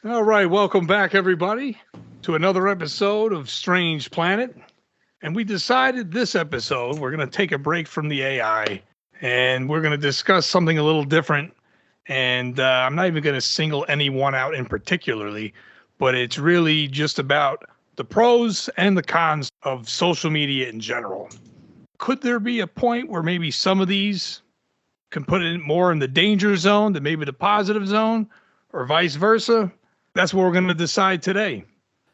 All right, welcome back, everybody, to another episode of Strange Planet. And we decided this episode we're going to take a break from the AI and we're going to discuss something a little different. And I'm not even going to single anyone out in particularly, but it's really just about the pros and the cons of social media in general. Could there be a point where maybe some of these can put it more in the danger zone than maybe the positive zone, or vice versa? That's what we're going to decide today.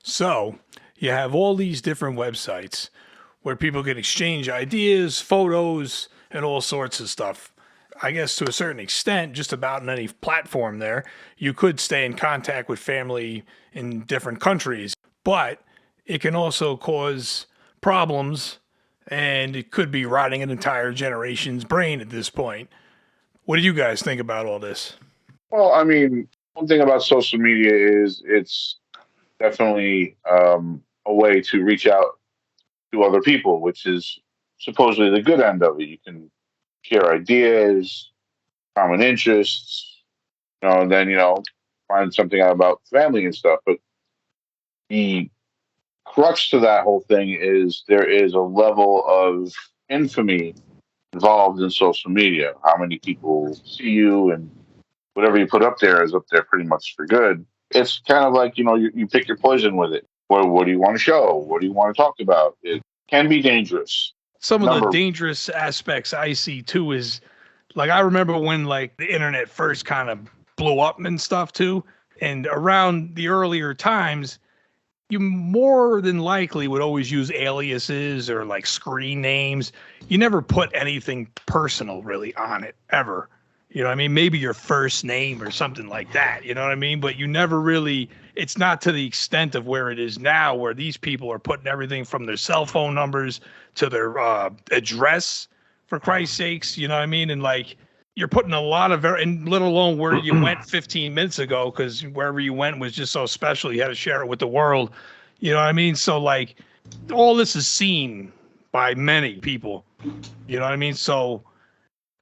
So, you have all these different websites where people can exchange ideas, photos, and all sorts of stuff. I guess to a certain extent, just about in any platform there, you could stay in contact with family in different countries, but it can also cause problems and it could be rotting an entire generation's brain at this point. What do you guys think about all this? Well, I mean, one thing about social media is it's definitely a way to reach out to other people, which is supposedly the good end of it. You can share ideas, common interests, and then find something out about family and stuff. But the crux to that whole thing is there is a level of infamy involved in social media. How many people see you and whatever you put up there is up there pretty much for good. It's kind of like, you pick your poison with it. What do you want to show? What do you want to talk about? It can be dangerous. Some of the Number, dangerous aspects I see too is like I remember when like the internet first kind of blew up and stuff too. And around the earlier times, you more than likely would always use aliases or like screen names. You never put anything personal really on it ever. You know what I mean? Maybe your first name or something like that. You know what I mean? But you never really, it's not to the extent of where it is now, where these people are putting everything from their cell phone numbers to their address, for Christ's sakes. You know what I mean? And like, you're putting a lot of and let alone where you went 15 minutes ago, because wherever you went was just so special. You had to share it with the world. You know what I mean? So like, all this is seen by many people. You know what I mean? So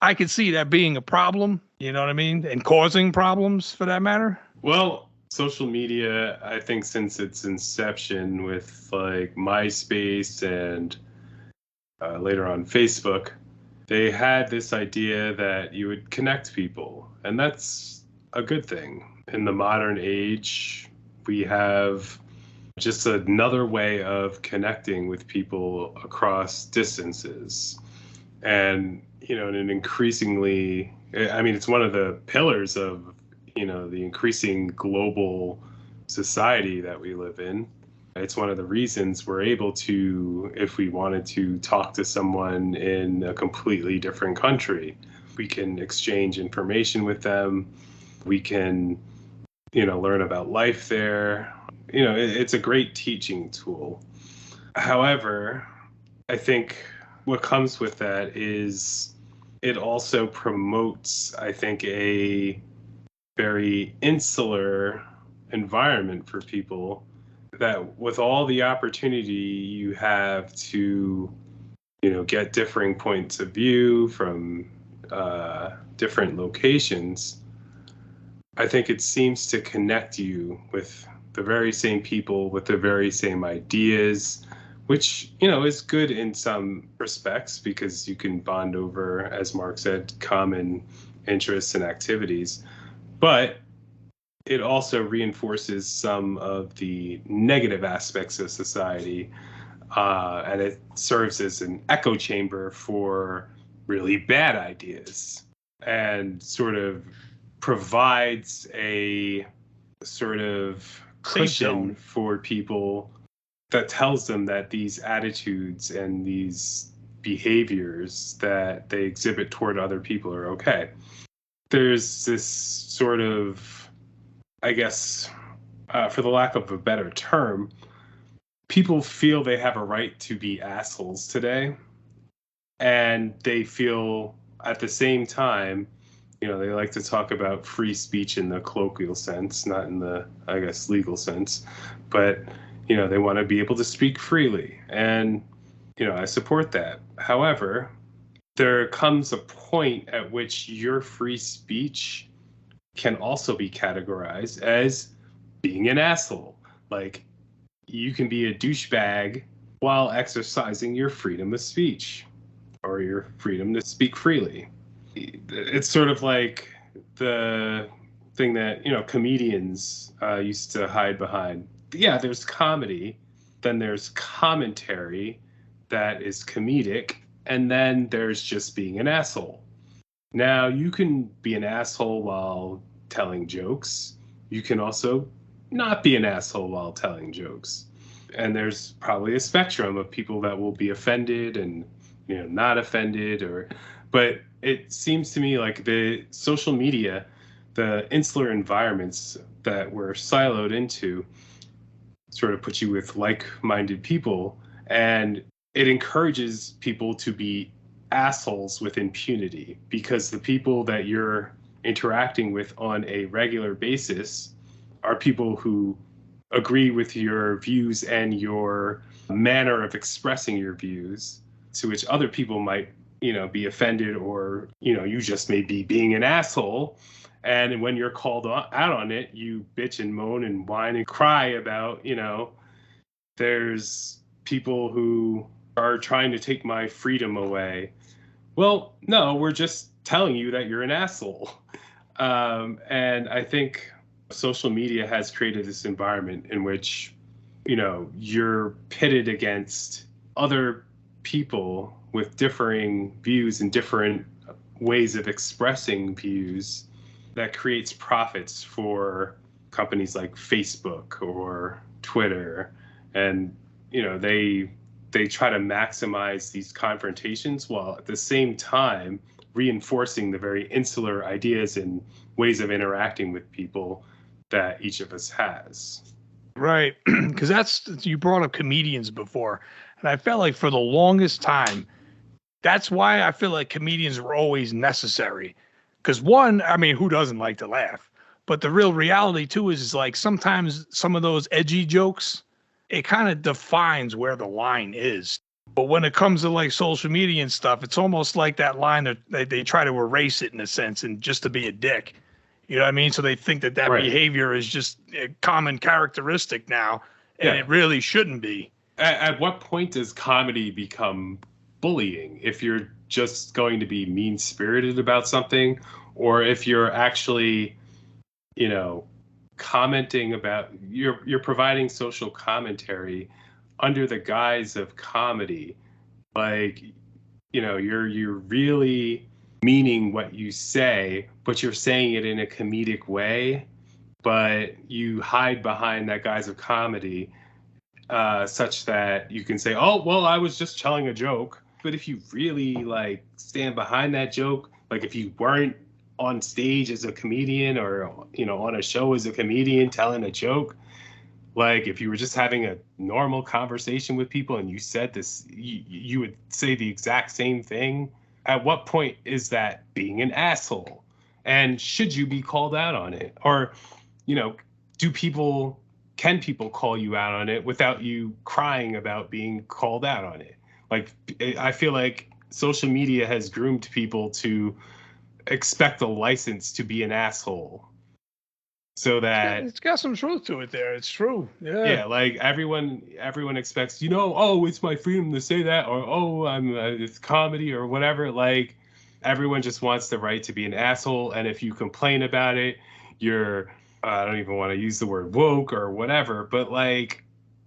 I could see that being a problem. You know what I mean? And causing problems for that matter. Well, social media, I think since its inception with like MySpace and later on Facebook, they had this idea that you would connect people. And that's a good thing. In the modern age, we have just another way of connecting with people across distances. And, in an increasingly, I mean, it's one of the pillars of, the increasing global society that we live in. It's one of the reasons we're able to, if we wanted to talk to someone in a completely different country, we can exchange information with them. We can, learn about life there. It's a great teaching tool. However, I think what comes with that is it also promotes, I think, a very insular environment for people, that with all the opportunity you have to, get differing points of view from different locations, I think it seems to connect you with the very same people, with the very same ideas, which, is good in some respects because you can bond over, as Mark said, common interests and activities. But it also reinforces some of the negative aspects of society, and it serves as an echo chamber for really bad ideas and sort of provides a sort of cushion for people that tells them that these attitudes and these behaviors that they exhibit toward other people are okay. There's this sort of, I guess, for the lack of a better term, people feel they have a right to be assholes today. And they feel at the same time, they like to talk about free speech in the colloquial sense, not in the, I guess, legal sense. But, they want to be able to speak freely. And, I support that. However, there comes a point at which your free speech can also be categorized as being an asshole. Like, you can be a douchebag while exercising your freedom of speech or your freedom to speak freely. It's sort of like the thing that, comedians used to hide behind. Yeah, there's comedy, then there's commentary that is comedic, and then there's just being an asshole. Now, you can be an asshole while telling jokes. You can also not be an asshole while telling jokes. And there's probably a spectrum of people that will be offended and, not offended, but it seems to me like the social media, the insular environments that we're siloed into sort of put you with like-minded people, and it encourages people to be assholes with impunity, because the people that you're interacting with on a regular basis are people who agree with your views and your manner of expressing your views, to which other people might, be offended, or, you just may be being an asshole. And when you're called out on it, you bitch and moan and whine and cry about, there's people who are trying to take my freedom away. Well, no, we're just telling you that you're an asshole. And I think social media has created this environment in which, you're pitted against other people with differing views and different ways of expressing views, that creates profits for companies like Facebook or Twitter. And, they try to maximize these confrontations while at the same time reinforcing the very insular ideas and ways of interacting with people that each of us has. Right. Because you brought up comedians before. And I felt like for the longest time, that's why I feel like comedians were always necessary. Because one, I mean, who doesn't like to laugh? But the real reality too is like sometimes some of those edgy jokes, it kind of defines where the line is. But when it comes to like social media and stuff, it's almost like that line that they try to erase it in a sense, and just to be a dick. You know what I mean? So they think that Right. behavior is just a common characteristic now, and it really shouldn't be. At what point does comedy become bullying? If you're just going to be mean-spirited about something, or if you're actually, commenting about, you're providing social commentary under the guise of comedy, like, you're really meaning what you say, but you're saying it in a comedic way, but you hide behind that guise of comedy, such that you can say, oh, well, I was just telling a joke. But if you really like stand behind that joke, like if you weren't on stage as a comedian, or, on a show as a comedian telling a joke, like if you were just having a normal conversation with people and you said this, you would say the exact same thing. At what point is that being an asshole? And should you be called out on it? Or, can people call you out on it without you crying about being called out on it? Like, I feel like social media has groomed people to expect a license to be an asshole. So that it's got some truth to it there. It's true. Yeah. Yeah, like everyone expects, oh, it's my freedom to say that, or oh, it's comedy or whatever. Like everyone just wants the right to be an asshole, and if you complain about it, you're I don't even want to use the word woke or whatever, but like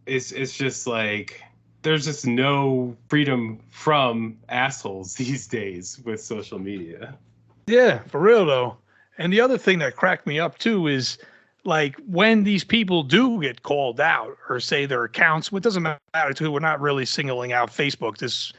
it's just like there's just no freedom from assholes these days with social media. Yeah, for real though. And the other thing that cracked me up too is like when these people do get called out or say their accounts, it doesn't matter too. We're not really singling out Facebook, this,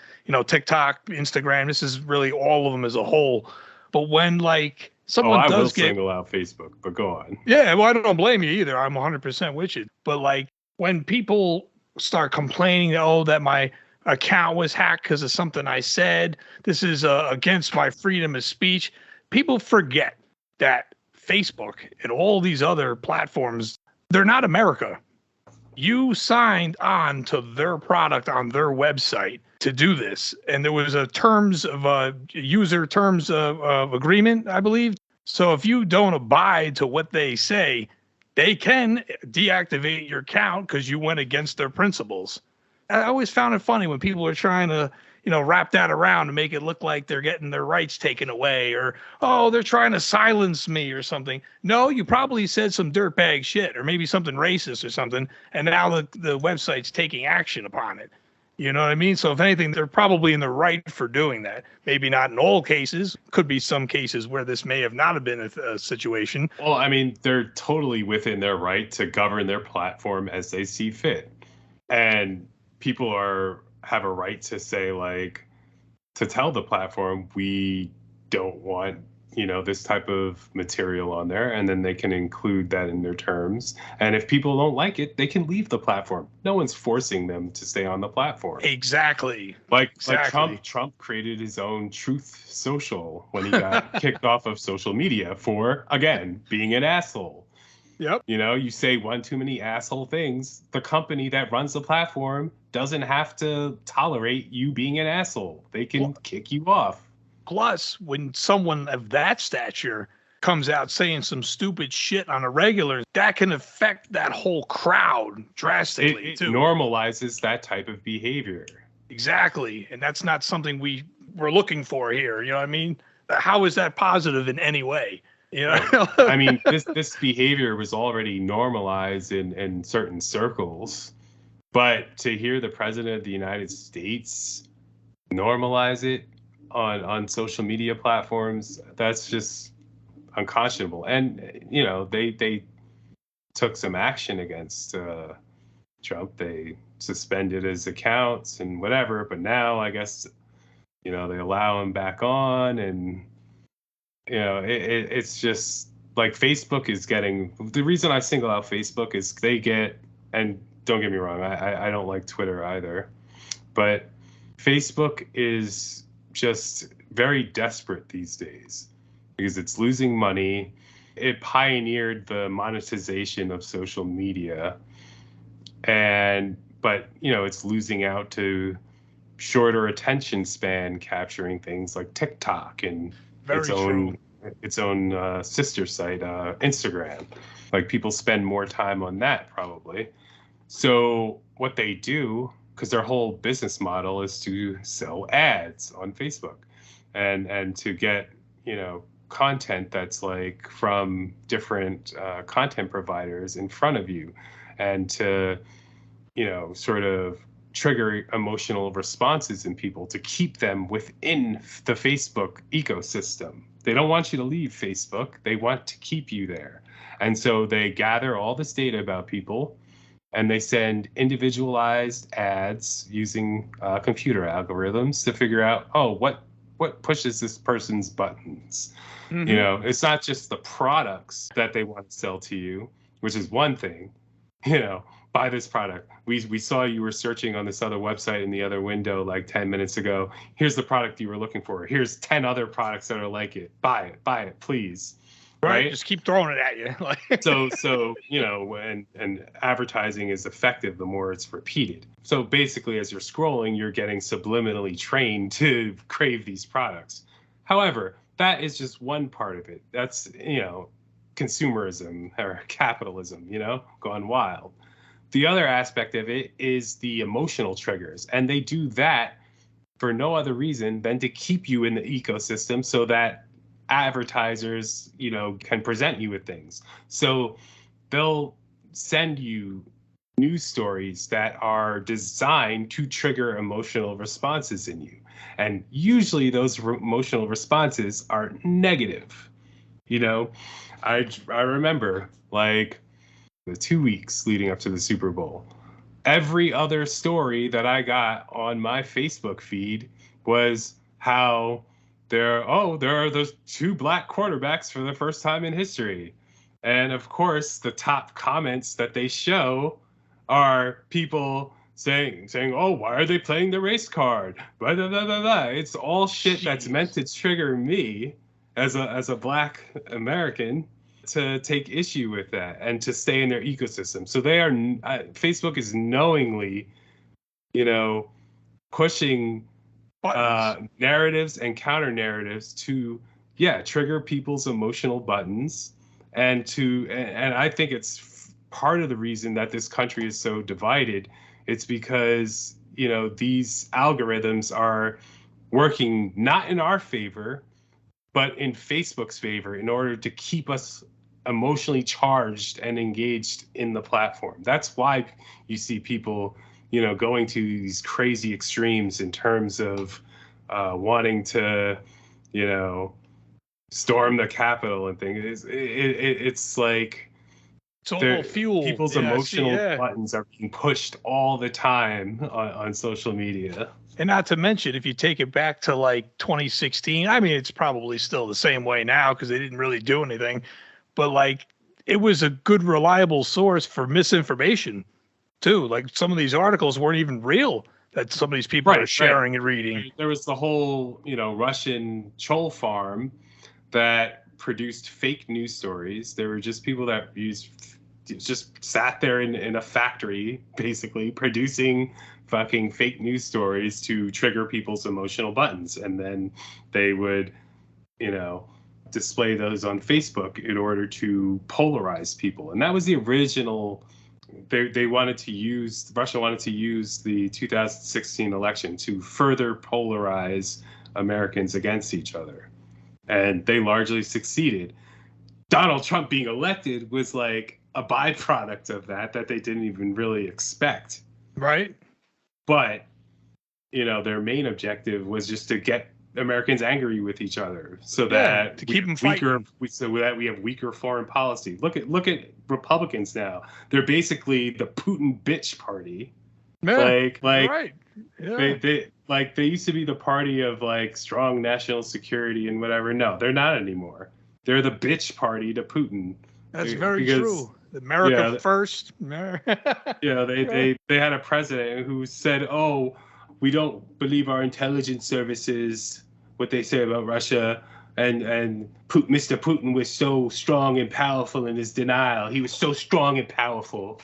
TikTok, Instagram, this is really all of them as a whole. But when like someone I does will single out Facebook, but go on. Yeah, well, I don't blame you either. I'm 100% with you. But like when people start complaining, that my account was hacked because of something I said, this is against my freedom of speech, people forget that Facebook and all these other platforms, they're not America. You signed on to their product on their website to do this. And there was user terms of agreement, I believe. So if you don't abide to what they say, they can deactivate your account because you went against their principles. I always found it funny when people are trying to, wrap that around to make it look like they're getting their rights taken away, or, oh, they're trying to silence me or something. No, you probably said some dirtbag shit or maybe something racist or something, and now the website's taking action upon it. You know what I mean? So if anything, they're probably in the right for doing that. Maybe not in all cases. Could be some cases where this may have not have been a situation. Well, I mean, they're totally within their right to govern their platform as they see fit. And people have a right to say, like, to tell the platform, we don't want, this type of material on there, and then they can include that in their terms. And if people don't like it, they can leave the platform. No one's forcing them to stay on the platform. Exactly. Like Trump created his own Truth Social when he got kicked off of social media for, again, being an asshole. Yep. You say one too many asshole things, the company that runs the platform doesn't have to tolerate you being an asshole. They can kick you off. Plus, when someone of that stature comes out saying some stupid shit on a regular, that can affect that whole crowd drastically, it too. Normalizes that type of behavior. Exactly. And that's not something we're looking for here. You know what I mean? How is that positive in any way? I mean, this behavior was already normalized in certain circles. But to hear the president of the United States normalize it on social media platforms, that's just unconscionable. And they took some action against Trump. They suspended his accounts and whatever, but now I guess they allow him back on. And it's just like Facebook is getting, the reason I single out Facebook is they get, and don't get me wrong, I don't like Twitter either, but Facebook is just very desperate these days because it's losing money. It pioneered the monetization of social media, but it's losing out to shorter attention span capturing things like TikTok and its own sister site, Instagram. Like, people spend more time on that probably. So what they do, because their whole business model is to sell ads on Facebook and to get, content that's like from different content providers in front of you, and to, sort of trigger emotional responses in people to keep them within the Facebook ecosystem. They don't want you to leave Facebook. They want to keep you there. And so they gather all this data about people, and they send individualized ads using computer algorithms to figure out, what pushes this person's buttons. Mm-hmm. It's not just the products that they want to sell to you, which is one thing. Buy this product. We saw you were searching on this other website in the other window like 10 minutes ago. Here's the product you were looking for. Here's 10 other products that are like it. Buy it, please. Right? Just keep throwing it at you. So and advertising is effective the more it's repeated. So basically, as you're scrolling, you're getting subliminally trained to crave these products. However, that is just one part of it. That's, consumerism or capitalism, gone wild. The other aspect of it is the emotional triggers, and they do that for no other reason than to keep you in the ecosystem so that advertisers, can present you with things. So they'll send you news stories that are designed to trigger emotional responses in you. And usually those emotional responses are negative. I remember, like, the 2 weeks leading up to the Super Bowl, every other story that I got on my Facebook feed was how there are those two black quarterbacks for the first time in history. And of course, the top comments that they show are people saying, oh, why are they playing the race card? Blah, blah, blah, blah, blah. It's all shit that's meant to trigger me as a black American to take issue with that and to stay in their ecosystem. So they are, Facebook is knowingly, pushing narratives and counter narratives to, trigger people's emotional buttons and I think it's part of the reason that this country is so divided. It's because, you know, these algorithms are working not in our favor, but in Facebook's favor in order to keep us emotionally charged and engaged in the platform. That's why you see people, you know, going to these crazy extremes in terms of wanting to, you know, storm the Capitol and things. It's like It's all fuel. People's emotional buttons are being pushed all the time on social media. And not to mention, if you take it back to like 2016, I mean, it's probably still the same way now because they didn't really do anything. But like, it was a good, reliable source for misinformation too. Like some of these articles weren't even real that some of these people are sharing and reading. There was the whole, you know, Russian troll farm that produced fake news stories. There were just people that just sat there in a factory, basically producing fucking fake news stories to trigger people's emotional buttons. And then they would, you know, display those on Facebook in order to polarize people. And that was the original. Russia wanted to use the 2016 election to further polarize Americans against each other. And they largely succeeded. Donald Trump being elected was like a byproduct of that they didn't even really expect. Right. But, you know, their main objective was just to get Americans angry with each other so that to keep them fighting. So that we have weaker foreign policy. Look at Republicans now. They're basically the Putin bitch party. Yeah, like right. Yeah. they used to be the party of like strong national security and whatever. No, they're not anymore. They're the bitch party to Putin. That's very true. America first. Yeah, they had a president who said, "Oh, we don't believe our intelligence services, what they say about Russia, and Mr. Putin was so strong and powerful in his denial. He was so strong and powerful."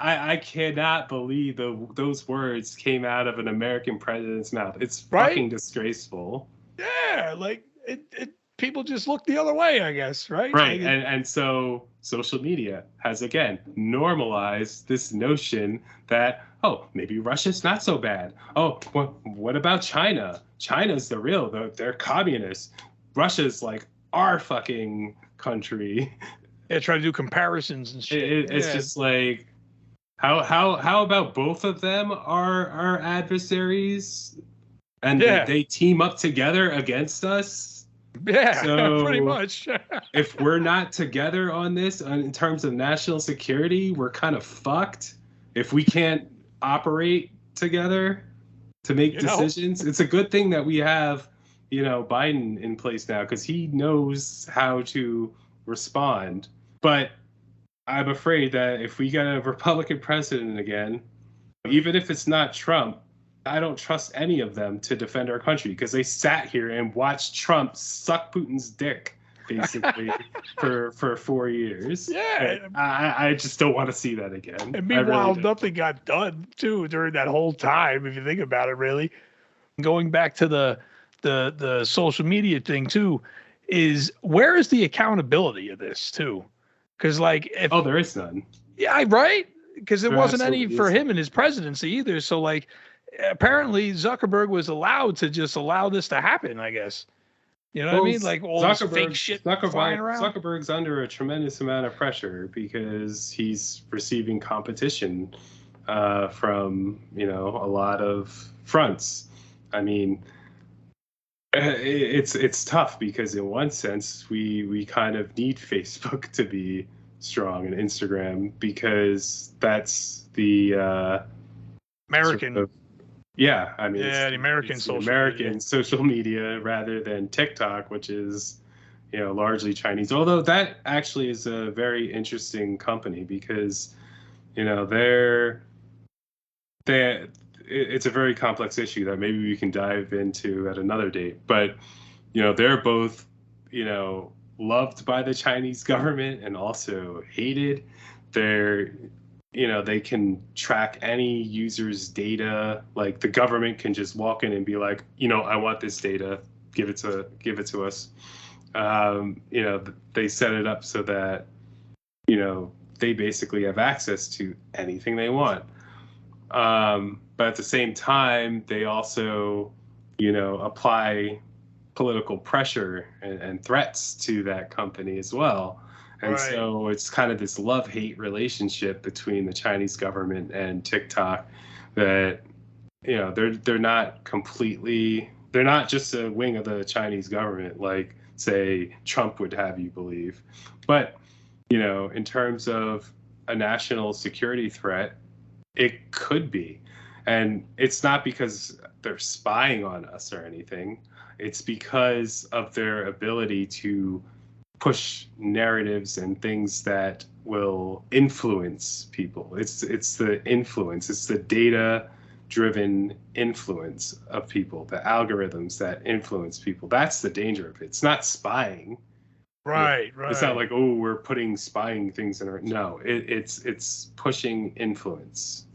I cannot believe those words came out of an American president's mouth. It's fucking disgraceful. Yeah, like it people just look the other way, I guess, right? Right. Like and so social media has again normalized this notion that, oh, maybe Russia's not so bad. Oh, what about China? China's they're communists. Russia's like our fucking country. Yeah, try to do comparisons and shit. It's just like, how about both of them are our adversaries, and they team up together against us? Yeah, so pretty much. If we're not together on this in terms of national security, we're kind of fucked. If we can't operate together to make decisions, it's a good thing that we have, you know, Biden in place now because he knows how to respond. But I'm afraid that if we get a Republican president again, even if it's not Trump, I don't trust any of them to defend our country because they sat here and watched Trump suck Putin's dick basically for 4 years. Yeah. I just don't want to see that again. And meanwhile, nothing got done too during that whole time, if you think about it, really. Going back to the social media thing too, is where is the accountability of this too? Because like there is none. Yeah, right? Because there wasn't any for him in his presidency either. So like apparently Zuckerberg was allowed to just allow this to happen, I guess. You know what I mean? Like all this fake shit flying around. Zuckerberg's under a tremendous amount of pressure because he's receiving competition from, you know, a lot of fronts. I mean, it's tough because in one sense we kind of need Facebook to be strong and Instagram because that's the American. Sort of, yeah, I mean, the American social media rather than TikTok, which is, you know, largely Chinese. Although that actually is a very interesting company because, you know, it's a very complex issue that maybe we can dive into at another date. But, you know, they're both, you know, loved by the Chinese government and also hated. They're, you know, they can track any user's data. Like the government can just walk in and be like, you know, I want this data, give it to us. They set it up so that, they basically have access to anything they want. But at the same time, they also, apply political pressure and threats to that company as well. And Right. so it's kind of this love-hate relationship between the Chinese government and TikTok that, they're not completely, they're not just a wing of the Chinese government, like, say, Trump would have you believe. But, in terms of a national security threat, it could be. And it's not because they're spying on us or anything. It's because of their ability to push narratives and things that will influence people. It's the influence. It's the data-driven influence of people, the algorithms that influence people. That's the danger of it. It's not spying. Right. It's not like, oh, we're putting spying things in our. No, it's pushing influence.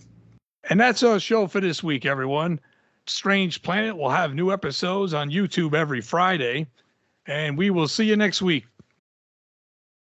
And that's our show for this week, everyone. Strange Planet will have new episodes on YouTube every Friday, and we will see you next week.